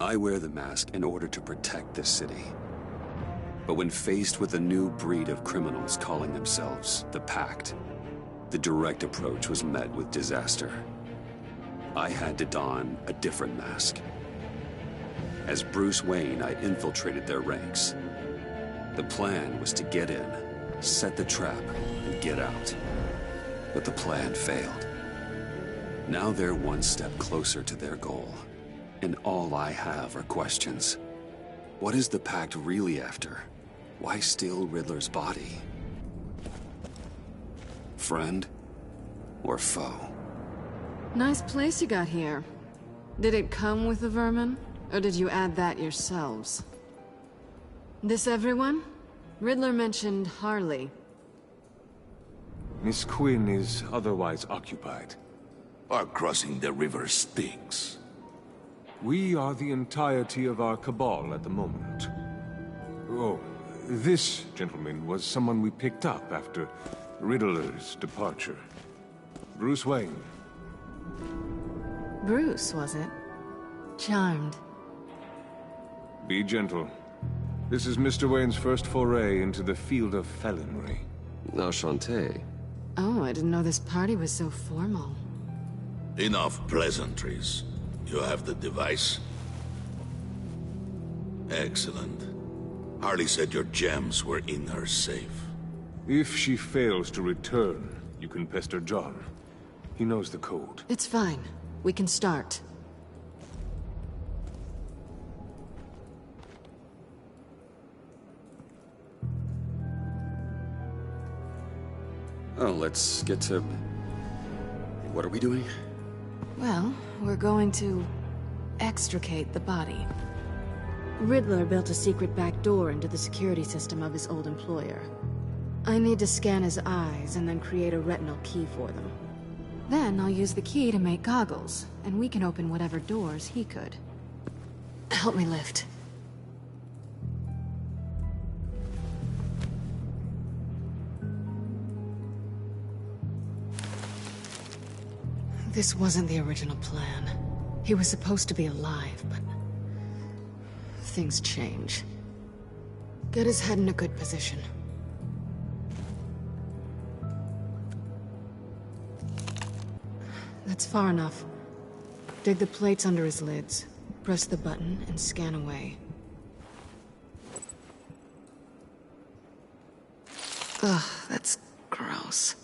I wear the mask in order to protect this city. But when faced with a new breed of criminals calling themselves the Pact, the direct approach was met with disaster. I had to don a different mask. As Bruce Wayne, I infiltrated their ranks. The plan was to get in, set the trap, and get out. But the plan failed. Now they're one step closer to their goal, and all I have are questions. What is the Pact really after? Why steal Riddler's body? Friend or foe? Nice place you got here. Did it come with the vermin, or did you add that yourselves? This everyone? Riddler mentioned Harley. Miss Quinn is otherwise occupied. Our crossing the river Styx. We are the entirety of our cabal at the moment. Oh, this gentleman was someone we picked up after Riddler's departure. Bruce Wayne. Bruce, was it? Charmed. Be gentle. This is Mr. Wayne's first foray into the field of felonry. Enchanté. Oh, I didn't know this party was so formal. Enough pleasantries. You have the device? Excellent. Harley said your gems were in her safe. If she fails to return, you can pester John. He knows the code. It's fine. We can start. Oh, let's get to... What are we doing? Well, we're going to extricate the body. Riddler built a secret back door into the security system of his old employer. I need to scan his eyes and then create a retinal key for them. Then I'll use the key to make goggles, and we can open whatever doors he could. Help me lift. This wasn't the original plan. He was supposed to be alive, but... things change. Get his head in a good position. That's far enough. Dig the plates under his lids, press the button, and scan away. Ugh, that's gross.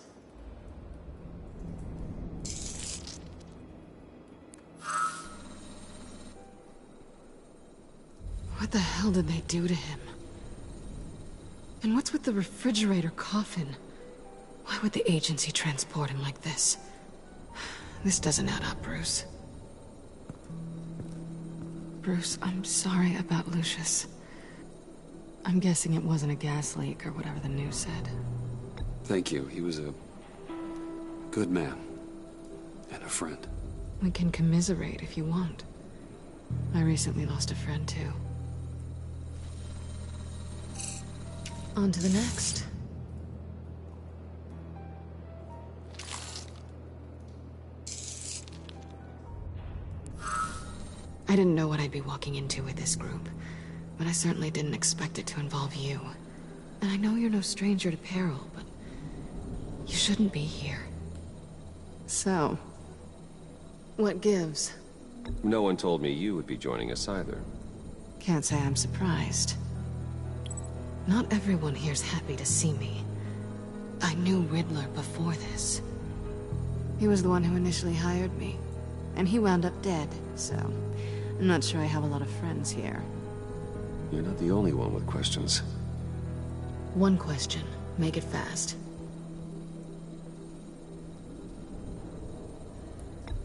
What the hell did they do to him? And what's with the refrigerator coffin? Why would the agency transport him like this? This doesn't add up, Bruce. Bruce, I'm sorry about Lucius. I'm guessing it wasn't a gas leak or whatever the news said. Thank you. He was a good man. And a friend. We can commiserate if you want. I recently lost a friend, too. On to the next. I didn't know what I'd be walking into with this group, but I certainly didn't expect it to involve you. And I know you're no stranger to peril, but you shouldn't be here. So, what gives? No one told me you would be joining us either. Can't say I'm surprised. Not everyone here's happy to see me. I knew Riddler before this. He was the one who initially hired me, and he wound up dead, so I'm not sure I have a lot of friends here. You're not the only one with questions. One question. Make it fast.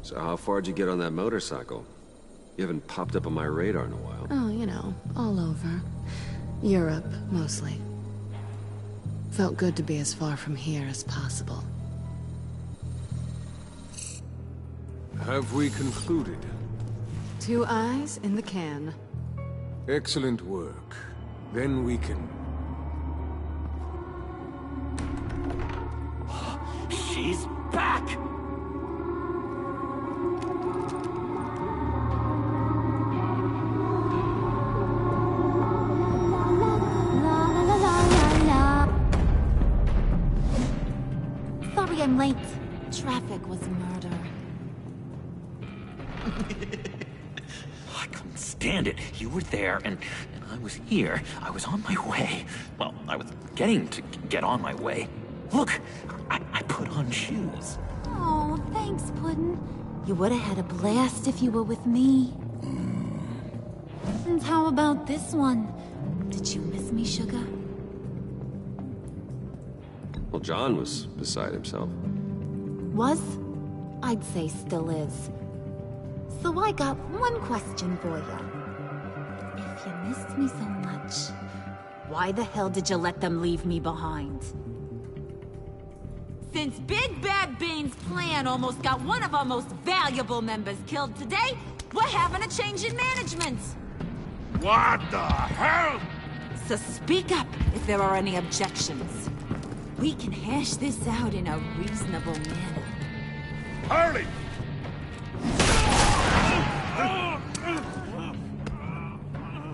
So how far'd you get on that motorcycle? You haven't popped up on my radar in a while. Oh, you know, all over. Europe, mostly. Felt good to be as far from here as possible. Have we concluded? 2 eyes in the can. Excellent work. Then we can... She's back! I'm late. Traffic was murder. I couldn't stand it. You were there, and I was here. I was on my way. Well, I was getting to get on my way. Look, I put on shoes. Oh, thanks, Puddin'. You would have had a blast if you were with me. And how about this one? Did you miss me, sugar? Well, John was beside himself. Was? I'd say still is. So I got one question for you. If you missed me so much, why the hell did you let them leave me behind? Since Big Bad Bane's plan almost got one of our most valuable members killed today, we're having a change in management. What the hell? So speak up if there are any objections. We can hash this out in a reasonable manner. Harley!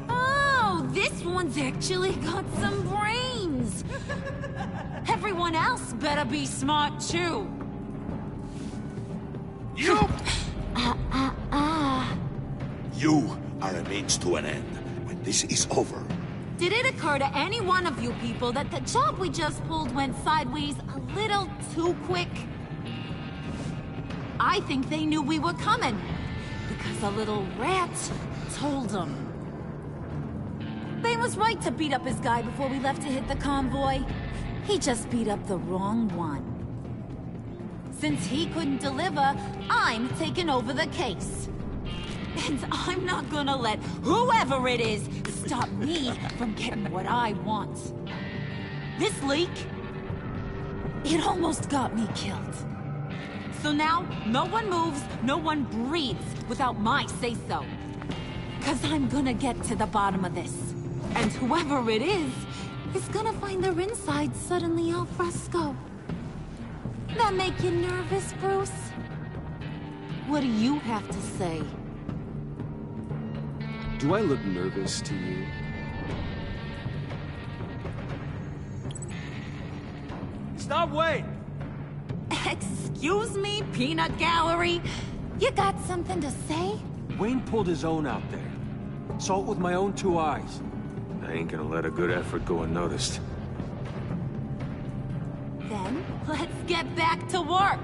Oh, this one's actually got some brains. Everyone else better be smart too. You! You are a means to an end. When this is over, Did it occur to any one of you people that the job we just pulled went sideways a little too quick? I think they knew we were coming, because a little rat told them. Bane was right to beat up his guy before we left to hit the convoy. He just beat up the wrong one. Since he couldn't deliver, I'm taking over the case. And I'm not gonna let whoever it is stop me from getting what I want. This leak, it almost got me killed. So now, no one moves, no one breathes without my say-so. 'Cause I'm gonna get to the bottom of this. And whoever it is gonna find their insides suddenly al fresco. That make you nervous, Bruce? What do you have to say? Do I look nervous to you? Stop, wait! Excuse me, peanut gallery? You got something to say? Wayne pulled his own out there. Saw it with my own 2 eyes. I ain't gonna let a good effort go unnoticed. Then, let's get back to work.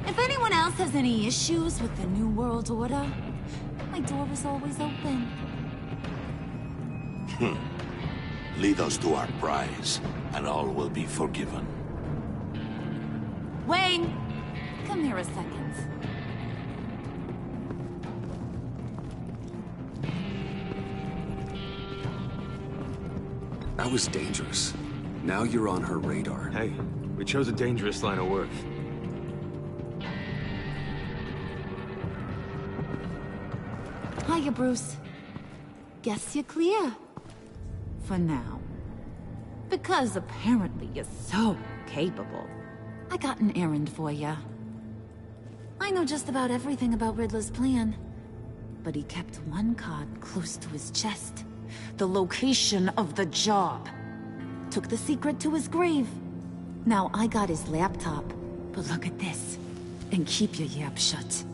If anyone else has any issues with the New World Order, my door is always open. lead us to our prize, and all will be forgiven. Wayne, come here a second. That was dangerous. Now you're on her radar. Hey, we chose a dangerous line of work. Hiya, Bruce. Guess you're clear. For now. Because apparently you're so capable. I got an errand for you. I know just about everything about Riddler's plan. But he kept one card close to his chest. The location of the job. Took the secret to his grave. Now I got his laptop. But look at this. And keep your yap shut.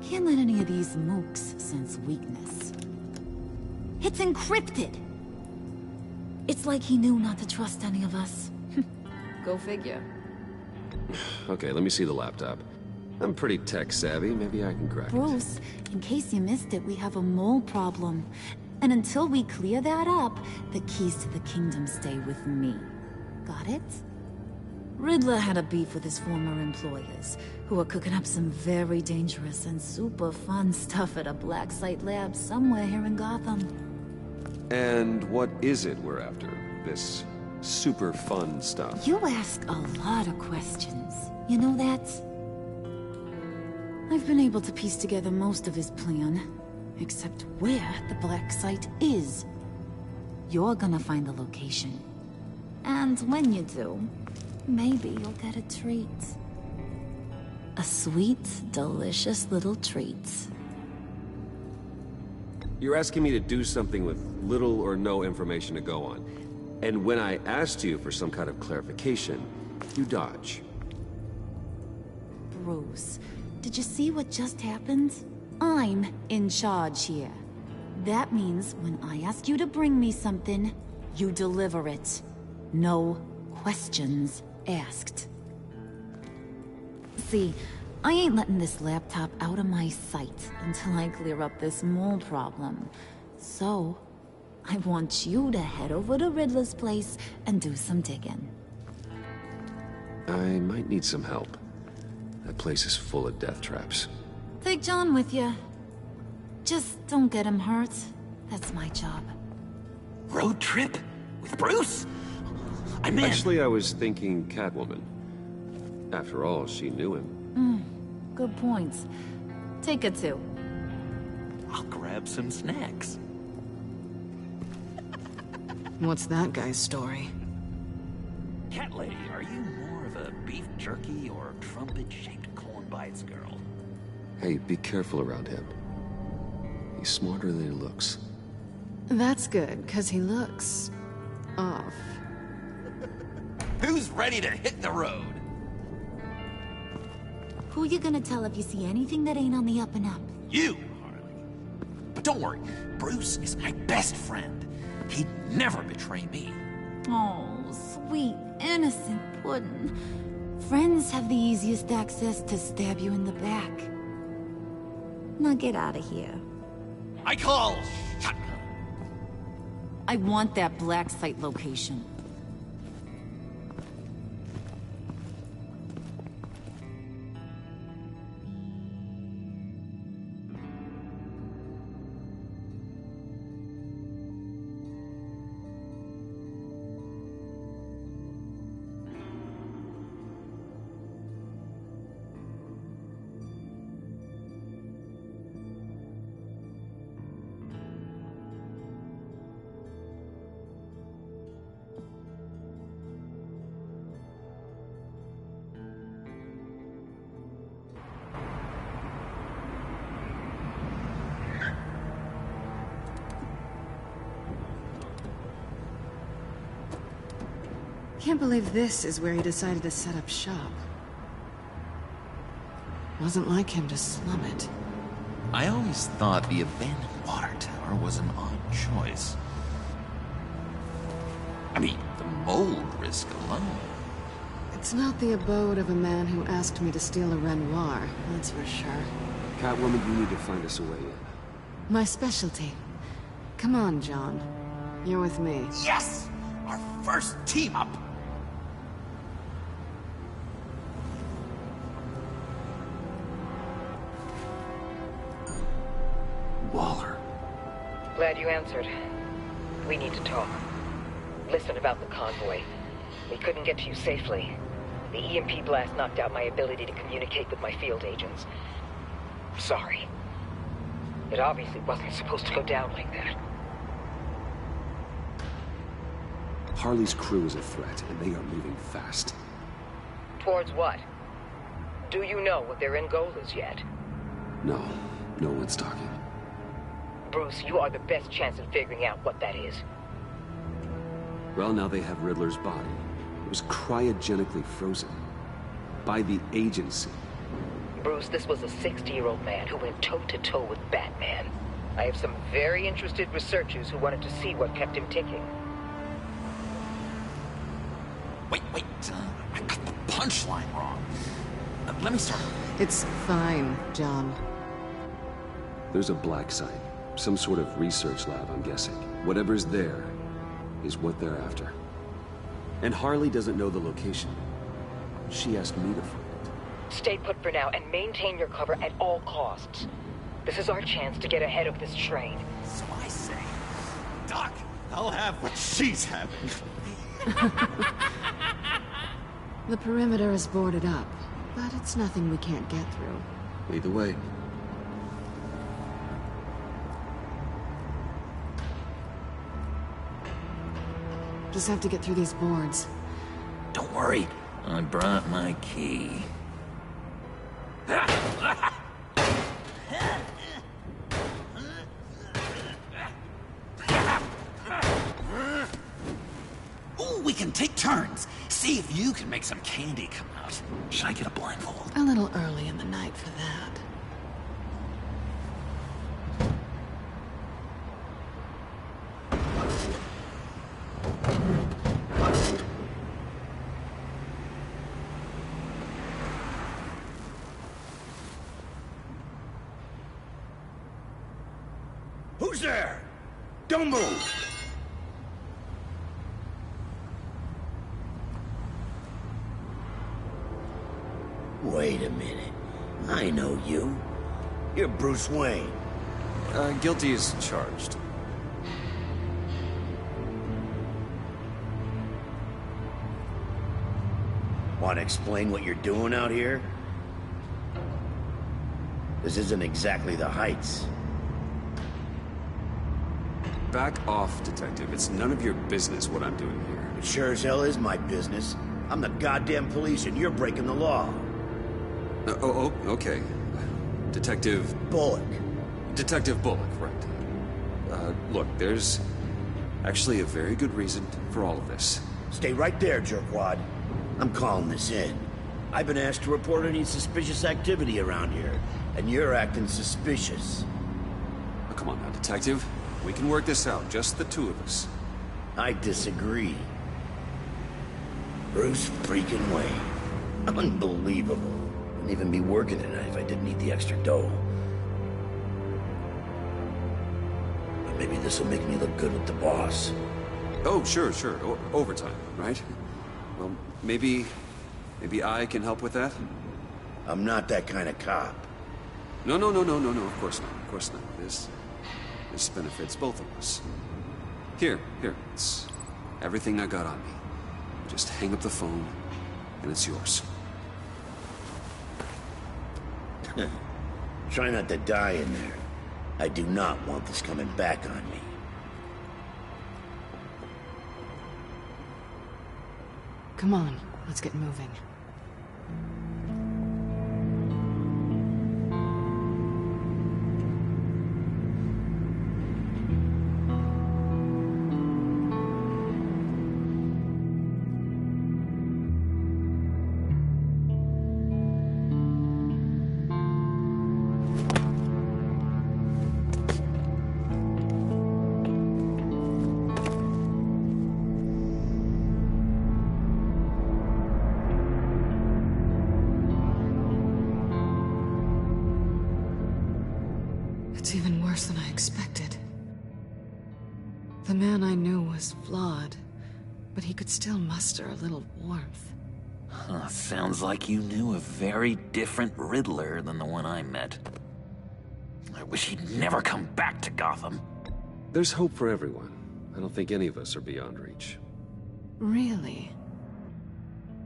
Can't let any of these mooks sense weakness. It's encrypted! It's like he knew not to trust any of us. Go figure. Okay, let me see the laptop. I'm pretty tech-savvy. Maybe I can crack it. Bruce, in case you missed it, we have a mole problem. And until we clear that up, the keys to the kingdom stay with me. Got it? Riddler had a beef with his former employers, who are cooking up some very dangerous and super fun stuff at a black site lab somewhere here in Gotham. And what is it we're after? This super fun stuff? You ask a lot of questions. You know that? I've been able to piece together most of his plan, except where the black site is. You're gonna find the location. And when you do, maybe you'll get a treat. A sweet, delicious little treat. You're asking me to do something with little or no information to go on. And when I asked you for some kind of clarification, You dodge. Bruce, did you see what just happened? I'm in charge here. That means when I ask you to bring me something, you deliver it. No questions asked. See, I ain't letting this laptop out of my sight until I clear up this mole problem. So, I want you to head over to Riddler's place and do some digging. I might need some help. That place is full of death traps. Take John with you. Just don't get him hurt. That's my job. Road trip? With Bruce? I'm in. Actually, I was thinking Catwoman. After all, she knew him. Good points. Take it too. I'll grab some snacks. What's that guy's story? Cat lady, are you more of a beef jerky or trumpet-shaped corn bites girl? Hey, be careful around him. He's smarter than he looks. That's good, because he looks... off. Who's ready to hit the road? Who you gonna tell if you see anything that ain't on the up and up? You, Harley. But don't worry, Bruce is my best friend. He'd never betray me. Oh, sweet, innocent puddin'. Friends have the easiest access to stab you in the back. Now get out of here. I call shotgun. I want that black site location. Can't believe this is where he decided to set up shop. Wasn't like him to slum it. I always thought the abandoned water tower was an odd choice. I mean, the mold risk alone. It's not the abode of a man who asked me to steal a Renoir, that's for sure. Catwoman, you need to find us a way in. My specialty. Come on, John. You're with me. Yes! Our first team up! Waller. Glad you answered. We need to talk. Listen about the convoy. We couldn't get to you safely. The EMP blast knocked out my ability to communicate with my field agents. Sorry. It obviously wasn't supposed to go down like that. Harley's crew is a threat, and they are moving fast. Towards what? Do you know what their end goal is yet? No, no one's talking. Bruce, you are the best chance at figuring out what that is. Well, now they have Riddler's body. It was cryogenically frozen. By the agency. Bruce, this was a 60-year-old man who went toe-to-toe with Batman. I have some very interested researchers who wanted to see what kept him ticking. Wait, I got the punchline wrong. Let me start. It's fine, John. There's a black site. Some sort of research lab, I'm guessing. Whatever's there is what they're after. And Harley doesn't know the location. She asked me to find it. Stay put for now and maintain your cover at all costs. This is our chance to get ahead of this train. So I say, Doc, I'll have what she's having. The perimeter is boarded up, but it's nothing we can't get through. Either way. Just have to get through these boards. Don't worry, I brought my key. Ooh, we can take turns. See if you can make some candy come out. Should I get a blindfold? A little early in the night for that. Who's there? Don't move! Wait a minute. I know you. You're Bruce Wayne. Guilty as charged. Want to explain what you're doing out here? This isn't exactly the Heights. Back off, Detective. It's none of your business what I'm doing here. It sure as hell is my business. I'm the goddamn police and you're breaking the law. Okay. Detective... Bullock. Detective Bullock, right. Look, there's actually a very good reason for all of this. Stay right there, jerkwad. I'm calling this in. I've been asked to report any suspicious activity around here, and you're acting suspicious. Oh, come on now, Detective. We can work this out, just the two of us. I disagree. Bruce freaking Wayne. Unbelievable. Wouldn't even be working tonight if I didn't need the extra dough. But maybe this will make me look good with the boss. Oh, sure. Overtime, right? Well, maybe I can help with that? I'm not that kind of cop. No, of course not. This benefits both of us. Here, it's everything I got on me. Just hang up the phone, and it's yours. Try not to die in there. I do not want this coming back on me. Come on, let's get moving. It's even worse than I expected. The man I knew was flawed, but he could still muster a little warmth. Huh, sounds like you knew a very different Riddler than the one I met. I wish he'd never come back to Gotham. There's hope for everyone. I don't think any of us are beyond reach. Really?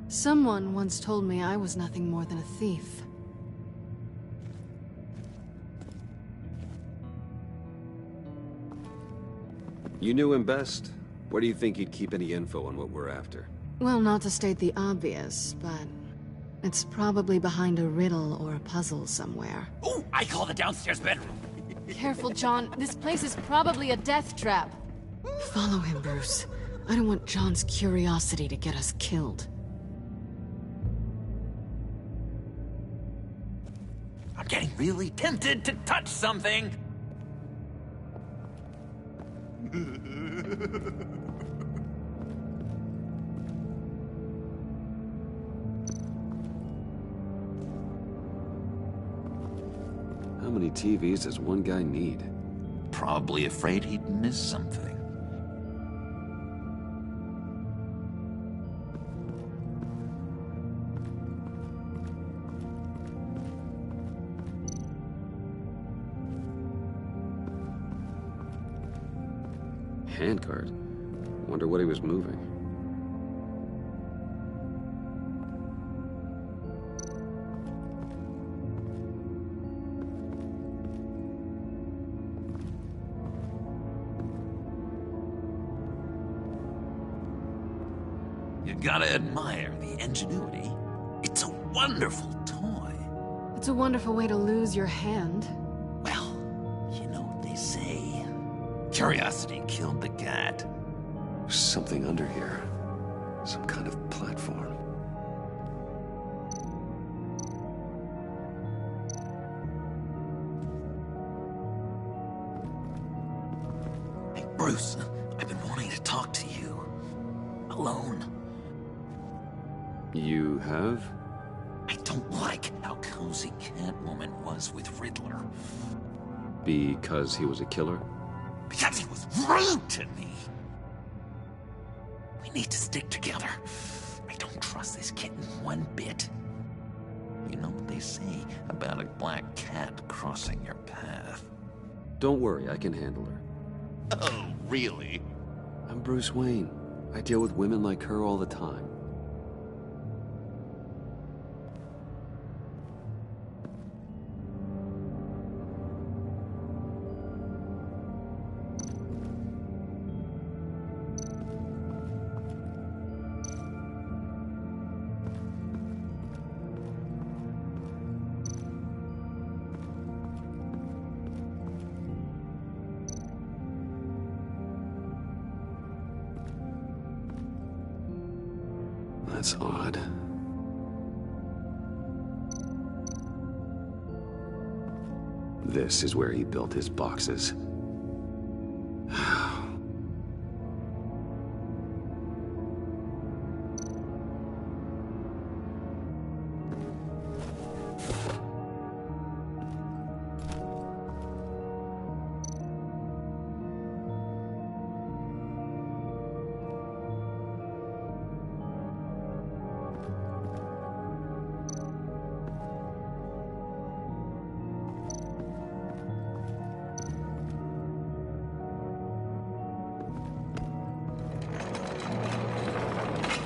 Someone once told me I was nothing more than a thief. You knew him best. Where do you think he'd keep any info on what we're after? Well, not to state the obvious, but it's probably behind a riddle or a puzzle somewhere. Ooh, I call the downstairs bedroom. Careful, John. This place is probably a death trap. Follow him, Bruce. I don't want John's curiosity to get us killed. I'm getting really tempted to touch something. How many TVs does one guy need? Probably afraid he'd miss something. Handcart. Wonder what he was moving. You gotta admire the ingenuity. It's a wonderful toy. It's a wonderful way to lose your hand. Well, you know what they say. Curiosity killed the cat. There's something under here. Some kind of platform. Hey, Bruce, I've been wanting to talk to you. Alone. You have? I don't like how cozy Catwoman was with Riddler. Because he was a killer? Because he was rude to me. We need to stick together. I don't trust this kitten one bit. You know what they say about a black cat crossing your path? Don't worry, I can handle her. Oh, really? I'm Bruce Wayne. I deal with women like her all the time. That's odd. This is where he built his boxes.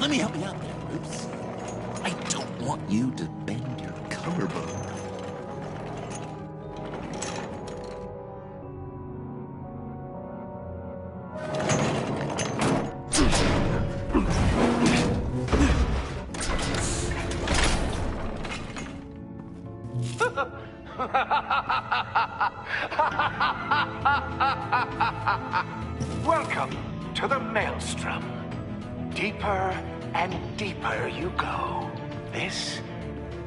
Let me help you out there, Bruce. I don't want you to bend your collarbone. Welcome to the Maelstrom. Deeper and deeper you go. This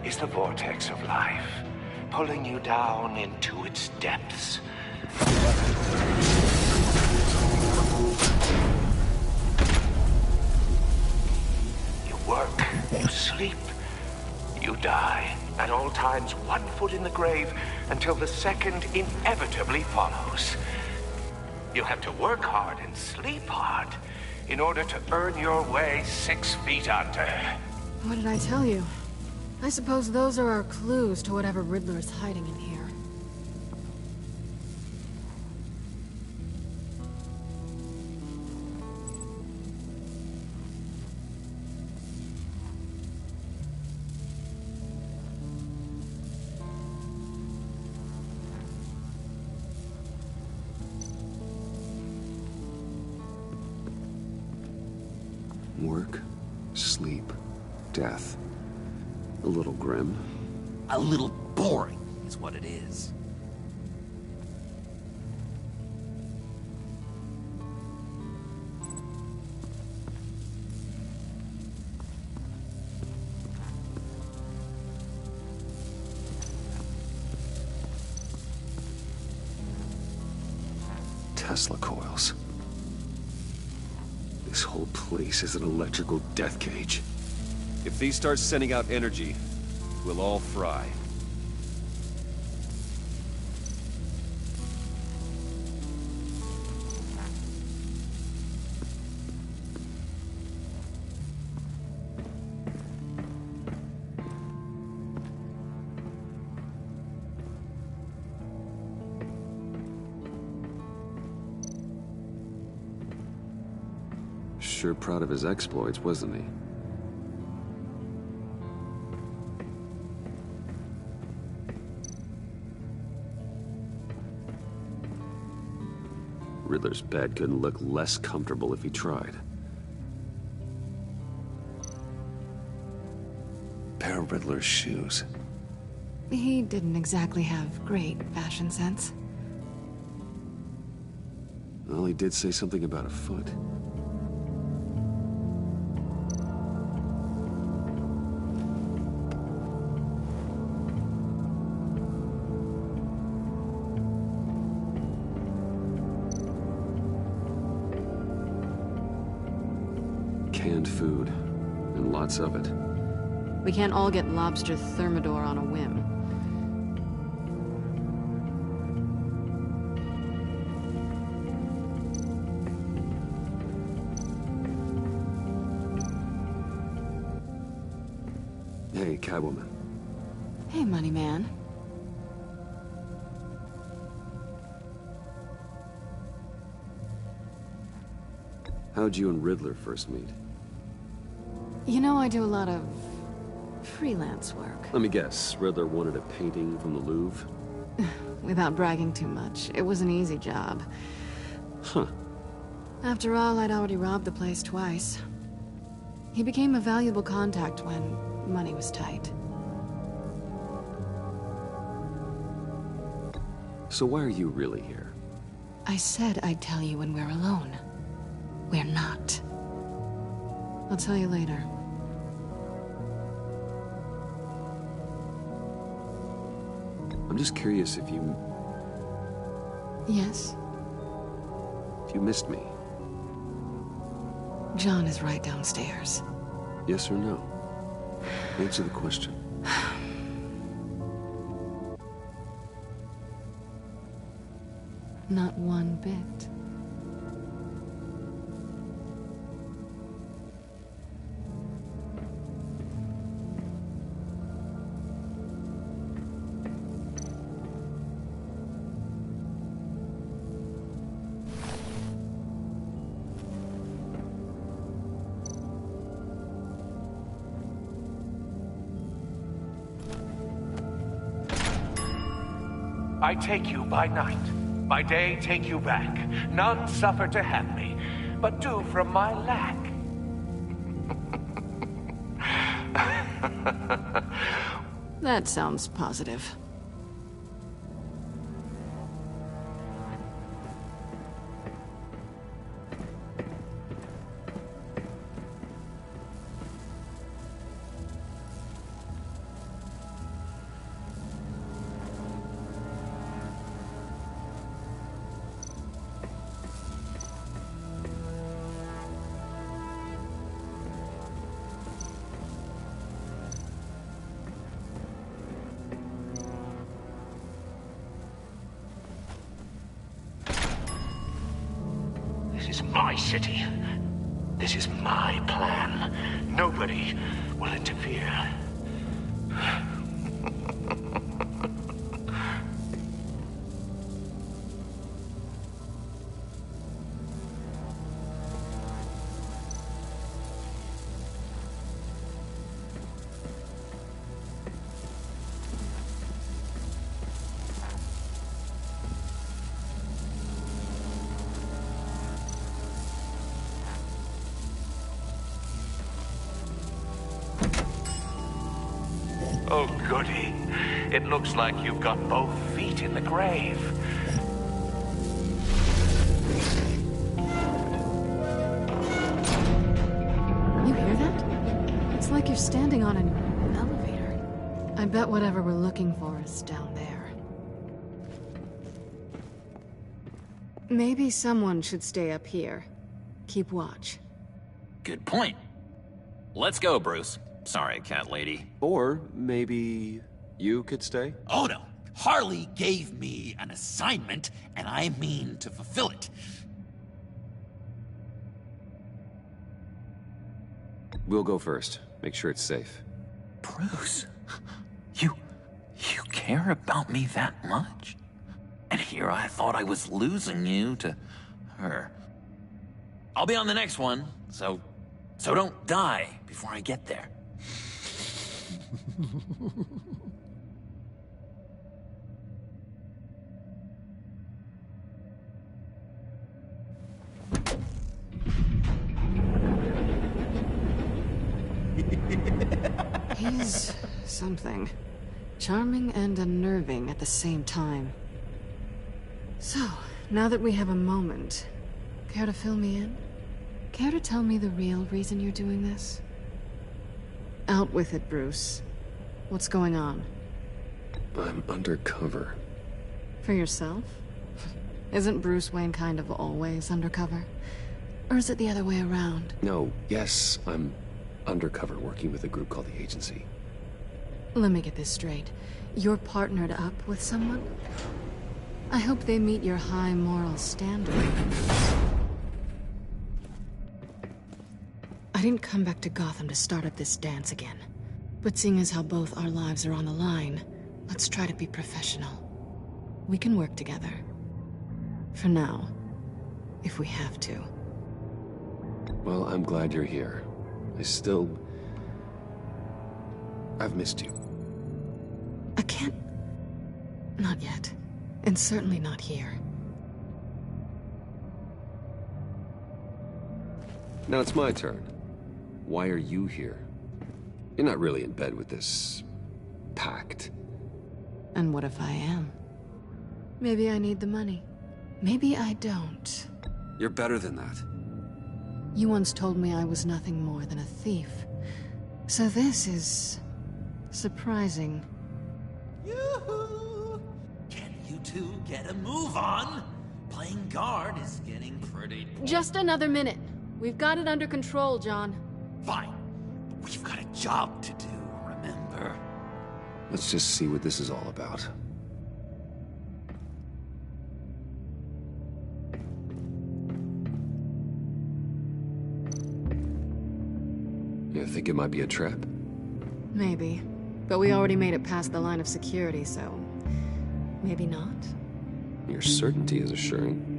is the vortex of life, pulling you down into its depths. You work, you sleep, you die. At all times, 1 foot in the grave until the second inevitably follows. You have to work hard and sleep hard in order to earn your way 6 feet under. What did I tell you? I suppose those are our clues to whatever Riddler is hiding in here. Work, sleep, death. A little grim. A little boring is what it is. Tesla coils. This whole place is an electrical death cage. If these start sending out energy, we'll all fry. Sure proud of his exploits, wasn't he? Riddler's bed couldn't look less comfortable if he tried. Pair of Riddler's shoes. He didn't exactly have great fashion sense. Well, he did say something about a foot. canned food, and lots of it. We can't all get lobster thermidor on a whim. Hey, Catwoman. Hey, money man. How'd you and Riddler first meet? You know, I do a lot of freelance work. Let me guess, Riddler wanted a painting from the Louvre? Without bragging too much, it was an easy job. Huh. After all, I'd already robbed the place twice. He became a valuable contact when money was tight. So why are you really here? I said I'd tell you when we're alone. We're not. I'll tell you later. I'm just curious if you... Yes? If you missed me. John is right downstairs. Yes or no? Answer the question. Not one bit. I take you by night. By day take you back. None suffer to have me, but do from my lack. That sounds positive. This is my city. This is my plan. Nobody will interfere. Oh, goody. It looks like you've got both feet in the grave. You hear that? It's like you're standing on an elevator. I bet whatever we're looking for is down there. Maybe someone should stay up here. Keep watch. Good point. Let's go, Bruce. Sorry, cat lady. Or maybe you could stay? Oh no. Harley gave me an assignment, and I mean to fulfill it. We'll go first. Make sure it's safe. Bruce, you care about me that much? And here I thought I was losing you to her. I'll be on the next one, so don't die before I get there. He's something. Charming and unnerving at the same time. So, now that we have a moment, care to fill me in? Care to tell me the real reason you're doing this? Out with it, Bruce. What's going on? I'm undercover. For yourself? Isn't Bruce Wayne kind of always undercover? Or is it the other way around? No, yes, I'm undercover working with a group called the Agency. Let me get this straight. You're partnered up with someone? I hope they meet your high moral standard. I didn't come back to Gotham to start up this dance again. But seeing as how both our lives are on the line, let's try to be professional. We can work together. For now. If we have to. Well, I'm glad you're here. I've missed you. I can't... Not yet. And certainly not here. Now it's my turn. Why are you here? You're not really in bed with this... pact. And what if I am? Maybe I need the money. Maybe I don't. You're better than that. You once told me I was nothing more than a thief. So this is... surprising. Yoo-hoo! Can you two get a move on? Playing guard is getting pretty... Just another minute. We've got it under control, John. Fine. But we've got a job to do, remember? Let's just see what this is all about. You think it might be a trap? Maybe. But we already made it past the line of security, so... maybe not? Your certainty is assuring.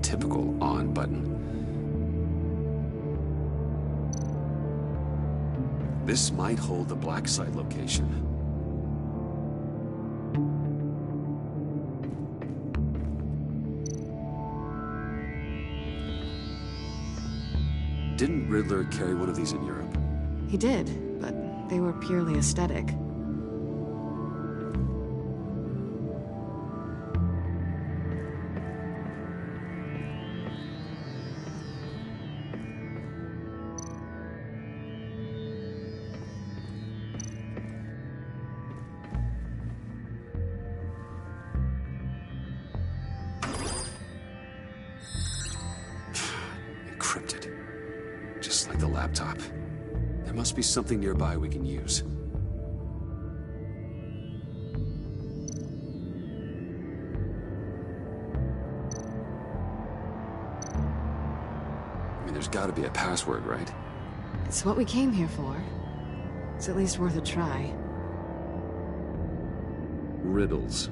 Typical on button. This might hold the black site location. Didn't Riddler carry one of these in Europe? He did, but they were purely aesthetic. Encrypted. Just like the laptop. There must be something nearby we can use. I mean, there's gotta be a password, right? It's what we came here for. It's at least worth a try. Riddles.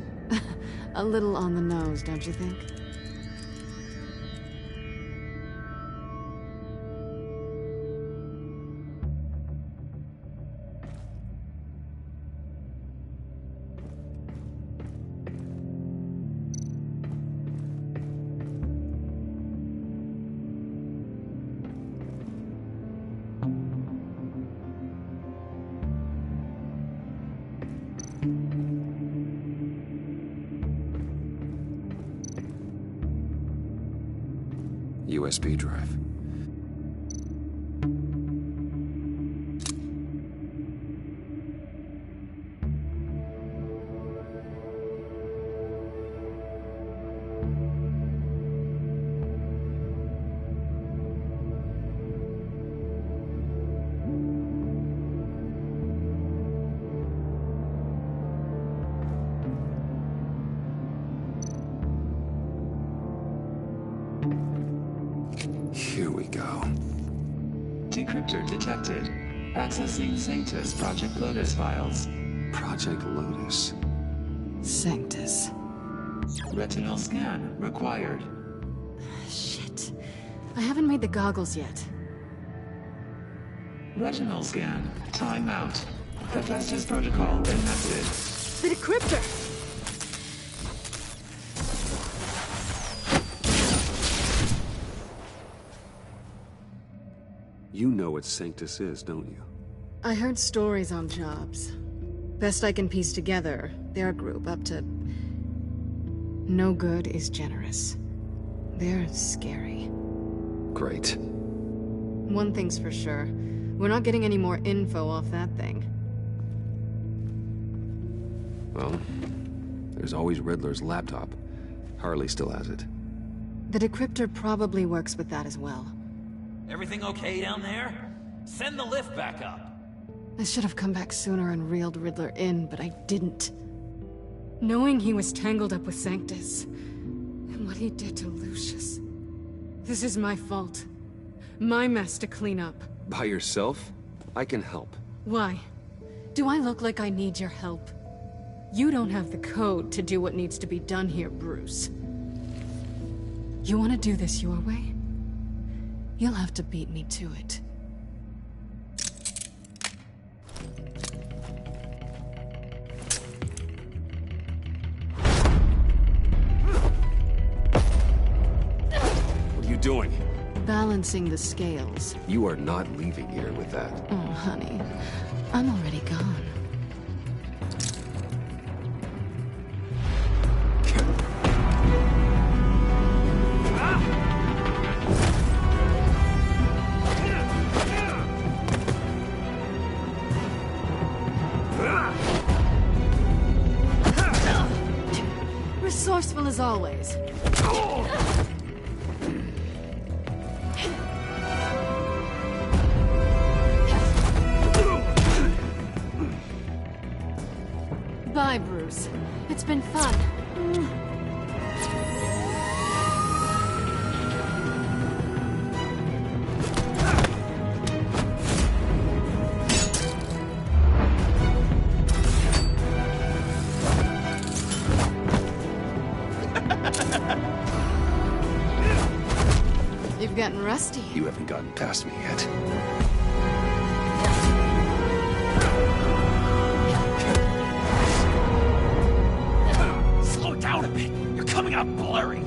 A little on the nose, don't you think? USB drive. Here we go. Decryptor detected. Accessing Sanctus Project Lotus files. Project Lotus. Sanctus. Retinal scan required. Shit. I haven't made the goggles yet. Retinal scan. Timeout. Hephaestus protocol enacted. The decryptor! You know what Sanctus is, don't you? I heard stories on jobs. Best I can piece together, their group up to... No good is generous. They're scary. Great. One thing's for sure. We're not getting any more info off that thing. Well, there's always Riddler's laptop. Harley still has it. The decryptor probably works with that as well. Everything okay down there? Send the lift back up. I should have come back sooner and reeled Riddler in, but I didn't. Knowing he was tangled up with Sanctus, and what he did to Lucius. This is my fault. My mess to clean up. By yourself? I can help. Why? Do I look like I need your help? You don't have the code to do what needs to be done here, Bruce. You want to do this your way? You'll have to beat me to it. What are you doing? Balancing the scales. You are not leaving here with that. Oh, honey. I'm already gone. Resourceful as always. Bye, Bruce. It's been fun. You've gotten rusty. You haven't gotten past me yet. Slow down a bit. You're coming out blurry.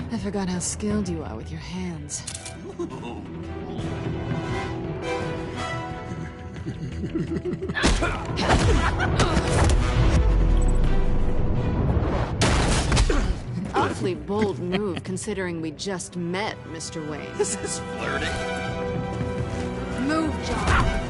I forgot how skilled you are with your hands. An awfully bold move, considering we just met, Mr. Wayne. This is flirting. Move, John.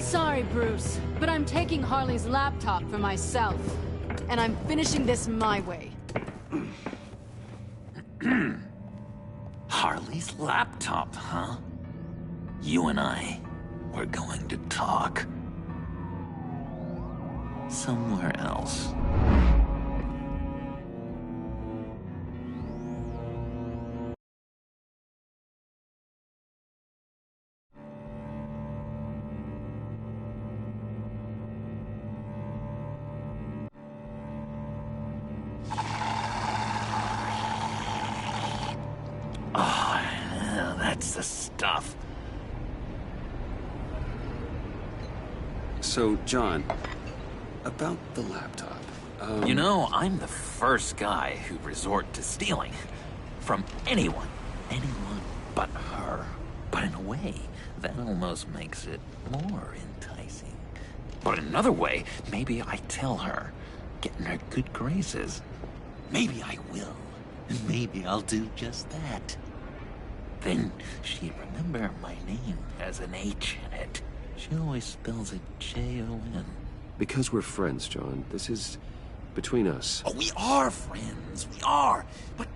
Sorry, Bruce, but I'm taking Harley's laptop for myself. And I'm finishing this my way. Harley's laptop, huh? You and I, we're going to talk. Somewhere else. That's the stuff. So, John, about the laptop. You know, I'm the first guy who'd resort to stealing. From anyone. Anyone but her. But in a way, that almost makes it more enticing. But in another way, maybe I tell her, get in her good graces. Maybe I will. And maybe I'll do just that. Then she'd remember my name has an H in it. She always spells it J-O-N. Because we're friends, John. This is between us. Oh, we are friends. We are. But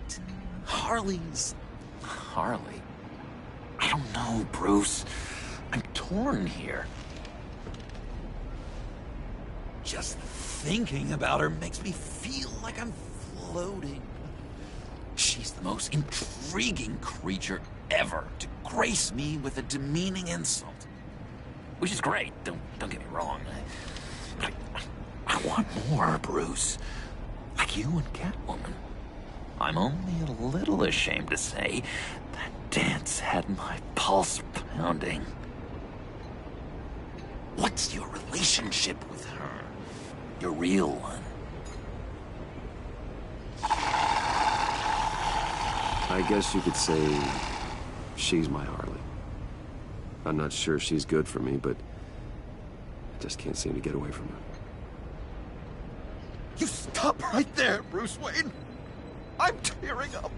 Harley's Harley? I don't know, Bruce. I'm torn here. Just thinking about her makes me feel like I'm floating. She's the most intriguing creature ever to grace me with a demeaning insult. Which is great, don't get me wrong. I want more, Bruce. Like you and Catwoman. I'm only a little ashamed to say that dance had my pulse pounding. What's your relationship with her? Your real one. I guess you could say she's my Harley. I'm not sure she's good for me, but I just can't seem to get away from her. You stop right there, Bruce Wayne. I'm tearing up.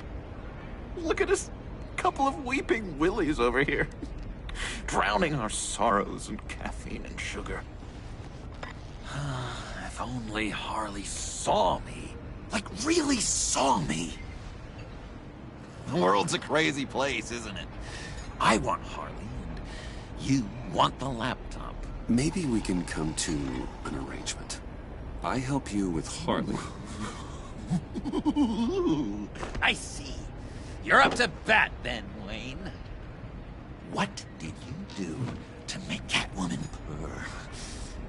Look at us, couple of weeping willies over here. Drowning our sorrows in caffeine and sugar. If only Harley saw me. Like, really saw me. The world's a crazy place, isn't it? I want Harley, and you want the laptop. Maybe we can come to an arrangement. I help you with Harley. I see. You're up to bat then, Wayne. What did you do to make Catwoman purr?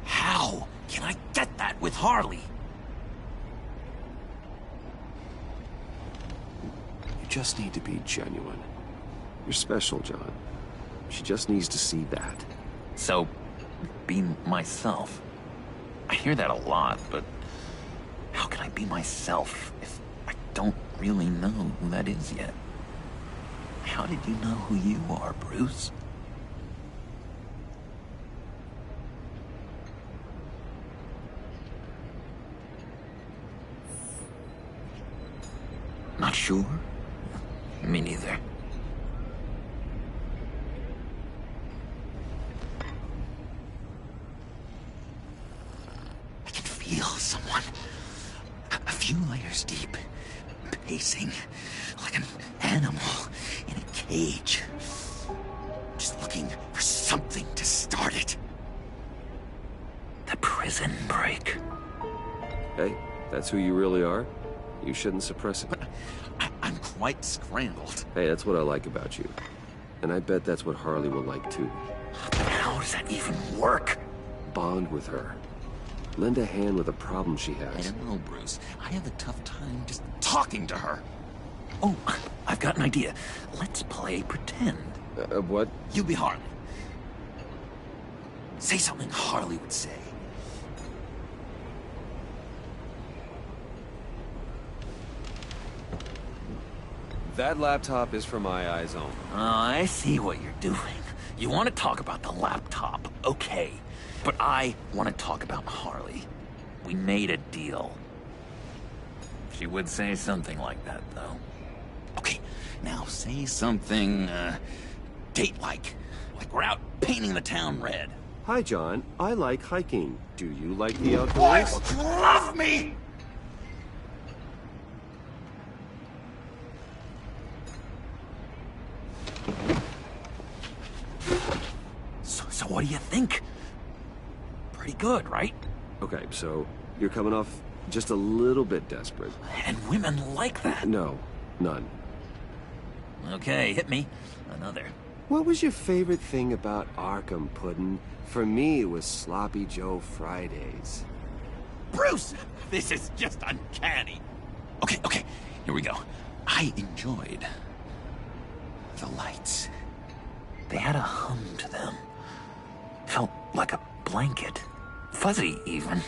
How can I get that with Harley? You just need to be genuine. You're special, John. She just needs to see that. So, be myself. I hear that a lot, but how can I be myself if I don't really know who that is yet? How did you know who you are, Bruce? Not sure? Me neither. I can feel someone a few layers deep, pacing like an animal in a cage. Just looking for something to start it. The prison break. Hey, that's who you really are? You shouldn't suppress it. But I'm quite scrambled. Hey, that's what I like about you. And I bet that's what Harley will like too. But how does that even work? Bond with her. Lend a hand with a problem she has. I don't know, Bruce. I have a tough time just talking to her. Oh, I've got an idea. Let's play pretend. What? You be Harley. Say something Harley would say. That laptop is for my eyes only. I see what you're doing. You want to talk about the laptop, okay. But I want to talk about Harley. We made a deal. She would say something like that, though. Okay, now say something, date-like. Like we're out painting the town red. Hi, John. I like hiking. Do you like the outdoors? Why would you love me? So what do you think? Pretty good, right? Okay, so you're coming off just a little bit desperate. And women like that. No, none. Okay, hit me. Another. What was your favorite thing about Arkham, Puddin'? For me, it was Sloppy Joe Fridays. Bruce! This is just uncanny. Okay, here we go. I enjoyed the lights. They had a hum to them. Felt like a blanket. Fuzzy, even.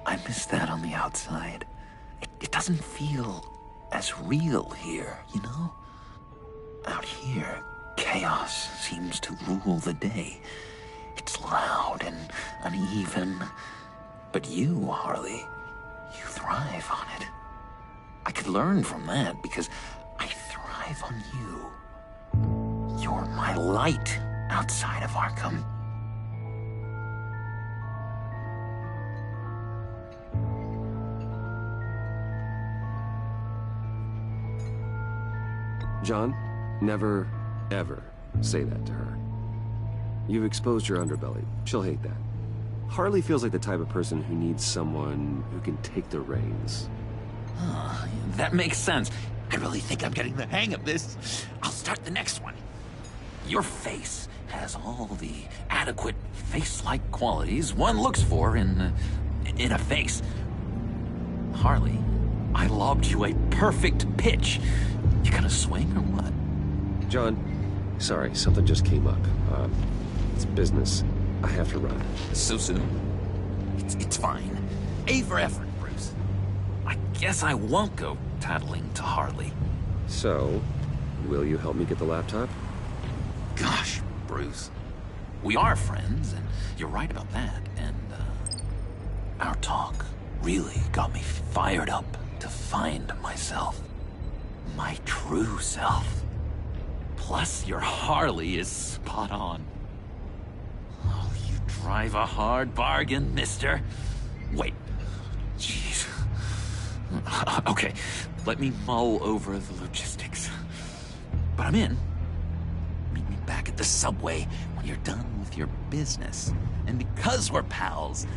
I miss that on the outside. It doesn't feel as real here, you know? Out here, chaos seems to rule the day. It's loud and uneven. But you, Harley, you thrive on it. I could learn from that because I thrive on you. You're my light outside of Arkham. John, Never, ever say that to her. You've exposed your underbelly. She'll hate that. Harley feels like the type of person who needs someone who can take the reins. That makes sense. I really think I'm getting the hang of this. I'll start the next one. Your face has all the adequate face-like qualities one looks for in a face. Harley, I lobbed you a perfect pitch. You gonna swing or what? John, sorry, something just came up. It's business. I have to run. So soon? It's fine. A for effort, Bruce. I guess I won't go tattling to Harley. So, will you help me get the laptop? Gosh, Bruce. We are friends, and you're right about that. And, our talk really got me fired up to find myself. My true self. Plus, your Harley is spot on. Oh, you drive a hard bargain, mister. Wait. Jeez. Okay, let me mull over the logistics. But I'm in. Meet me back at the subway when you're done with your business. And because we're pals,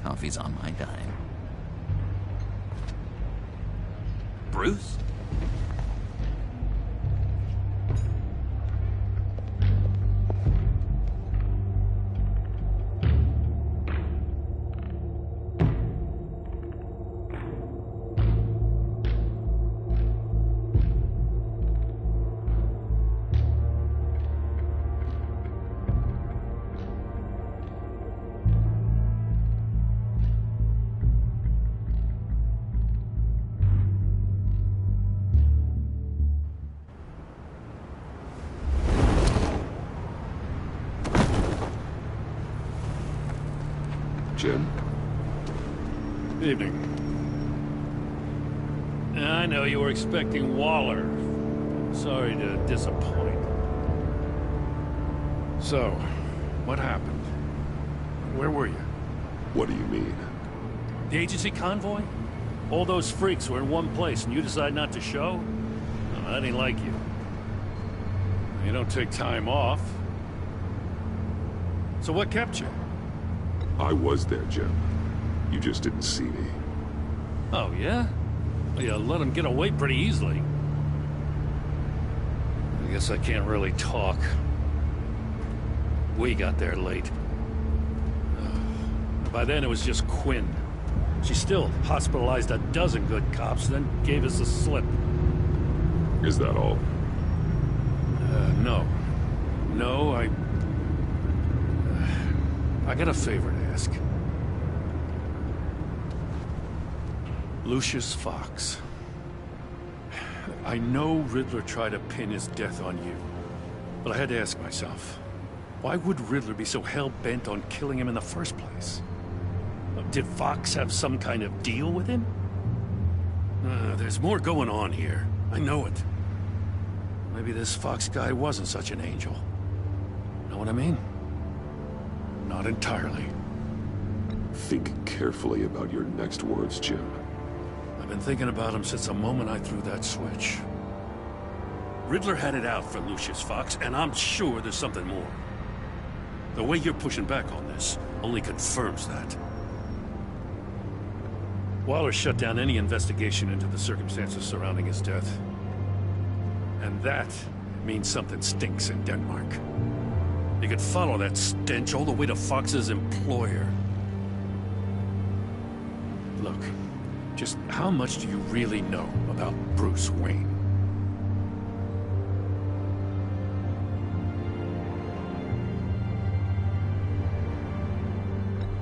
coffee's on my dime. Bruce? Jim? Evening. I know you were expecting Waller. Sorry to disappoint. So, what happened? Where were you? What do you mean? The agency convoy? All those freaks were in one place and you decide not to show? No, that ain't like you. You don't take time off. So what kept you? I was there, Jim. You just didn't see me. Oh, yeah? Well, you let him get away pretty easily. I guess I can't really talk. We got there late. By then it was just Quinn. She still hospitalized a dozen good cops, then gave us the slip. Is that all? No. No, I got a favor to ask. Lucius Fox. I know Riddler tried to pin his death on you, but I had to ask myself, why would Riddler be so hell-bent on killing him in the first place? Did Fox have some kind of deal with him? There's more going on here. I know it. Maybe this Fox guy wasn't such an angel. Know what I mean? Not entirely. Think carefully about your next words, Jim. I've been thinking about him since the moment I threw that switch. Riddler had it out for Lucius Fox, and I'm sure there's something more. The way you're pushing back on this only confirms that. Waller shut down any investigation into the circumstances surrounding his death. And that means something stinks in Denmark. You could follow that stench all the way to Fox's employer. Look, just how much do you really know about Bruce Wayne?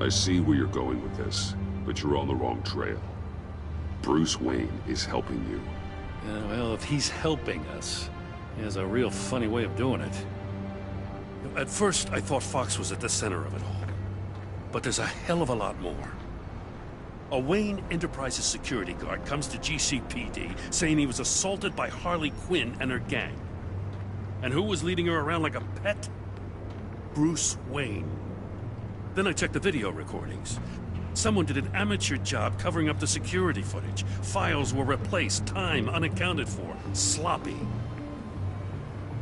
I see where you're going with this, but you're on the wrong trail. Bruce Wayne is helping you. Yeah, well, if he's helping us, he has a real funny way of doing it. At first, I thought Fox was at the center of it all. But there's a hell of a lot more. A Wayne Enterprises security guard comes to GCPD saying he was assaulted by Harley Quinn and her gang. And who was leading her around like a pet? Bruce Wayne. Then I checked the video recordings. Someone did an amateur job covering up the security footage. Files were replaced, time unaccounted for, sloppy.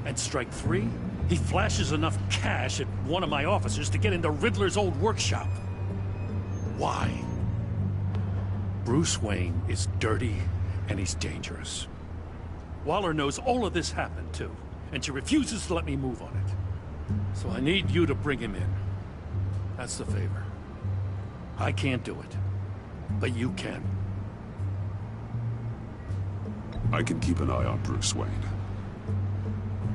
And strike three, he flashes enough cash at one of my officers to get into Riddler's old workshop. Why? Bruce Wayne is dirty and he's dangerous. Waller knows all of this happened too, and she refuses to let me move on it. So I need you to bring him in. That's the favor. I can't do it, but you can. I can keep an eye on Bruce Wayne.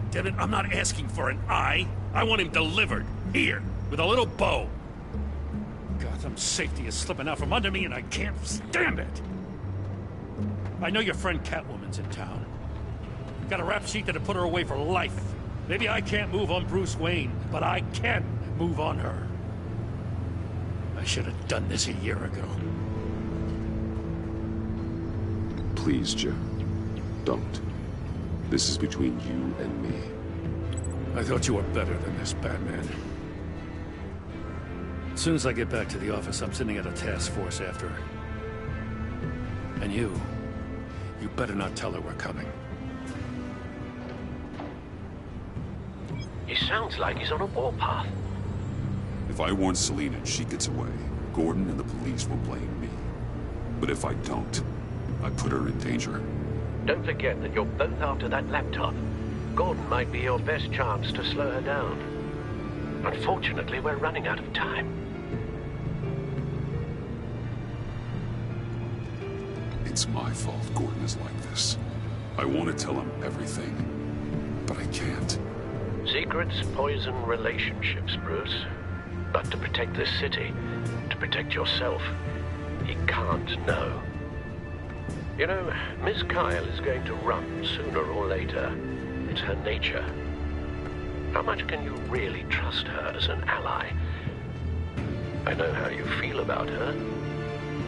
Damn it, I'm not asking for an eye. I want him delivered, here, with a little bow. Gotham's safety is slipping out from under me and I can't stand it. I know your friend Catwoman's in town. Got a rap sheet that'll put her away for life. Maybe I can't move on Bruce Wayne, but I can move on her. I should have done this a year ago. Please, Jim. Don't. This is between you and me. I thought you were better than this, Batman. As soon as I get back to the office, I'm sending out a task force after her. And you better not tell her we're coming. He sounds like he's on a warpath. If I warn Selina and she gets away, Gordon and the police will blame me. But if I don't, I put her in danger. Don't forget that you're both after that laptop. Gordon might be your best chance to slow her down. Unfortunately, we're running out of time. It's my fault Gordon is like this. I want to tell him everything, but I can't. Secrets poison relationships, Bruce. But to protect this city, to protect yourself, he can't know. You know, Miss Kyle is going to run sooner or later. It's her nature. How much can you really trust her as an ally? I know how you feel about her.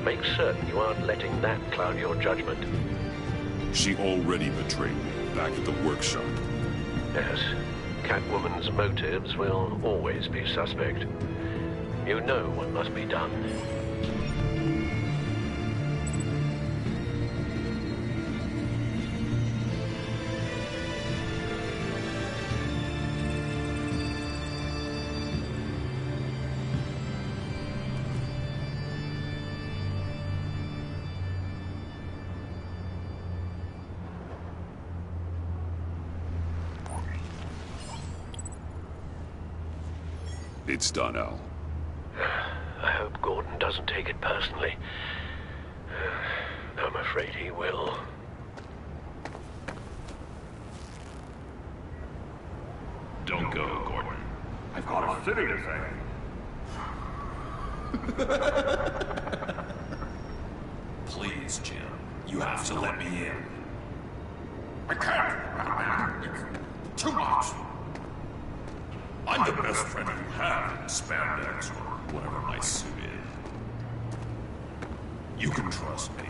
Make certain you aren't letting that cloud your judgment. She already betrayed me back at the workshop. Yes, Catwoman's motives will always be suspect. You know what must be done. It's done, Al. I hope Gordon doesn't take it personally. I'm afraid he will. Don't go, Gordon. I've got a city to save. Please, Jim. You have to let me in. I can't, Batman. It's too much. I'm the best friend you have in spandex or whatever my suit is. You can trust me.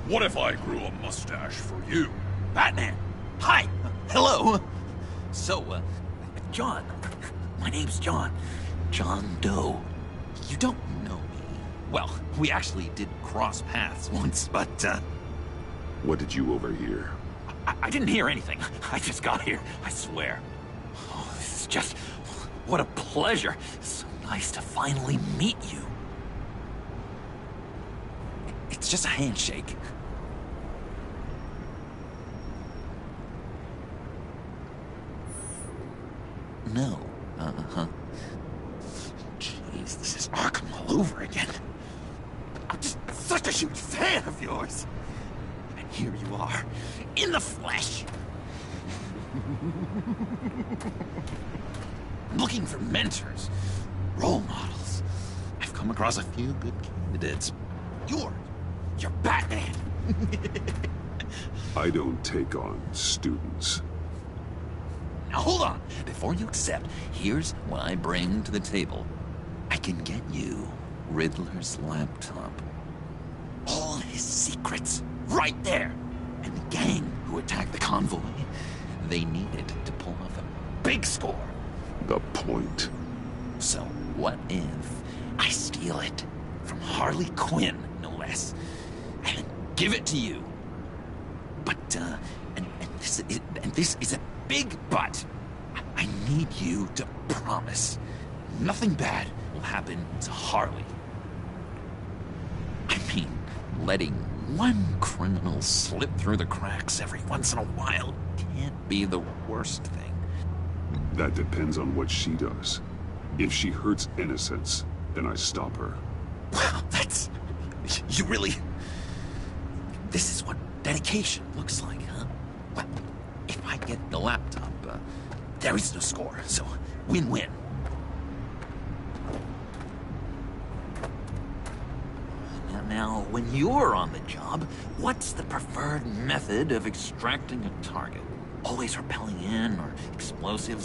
What if I grew a mustache for you? Batman! Hi! Hello! So, John. My name's John. John Doe. You don't know me. Well, we actually did cross paths once, but, What did you overhear? I didn't hear anything. I just got here, I swear. Oh, this is just... what a pleasure. So nice to finally meet you. It's just a handshake. No. Uh-huh. Jeez, this is Arkham all over again. I'm just such a huge fan of yours. And here you are, in the flesh. I'm looking for mentors, role models. I've come across a few good candidates. You're Batman. I don't take on students. Now hold on. Before you accept, here's what I bring to the table. I can get you Riddler's laptop. All his secrets, right there. And the gang who attacked the convoy, they needed to pull off a big score. The point. So what if I steal it from Harley Quinn, no less, and give it to you? But, and This is a big but. I need you to promise nothing bad will happen to Harley. I mean, letting one criminal slip through the cracks every once in a while can't be the worst thing. That depends on what she does. If she hurts innocents, then I stop her. Wow, that's... You really... This is what dedication looks like, huh? Well, if I get the laptop, there is no score, so win-win. Now, when you're on the job, what's the preferred method of extracting a target? Always rappelling in, or explosives?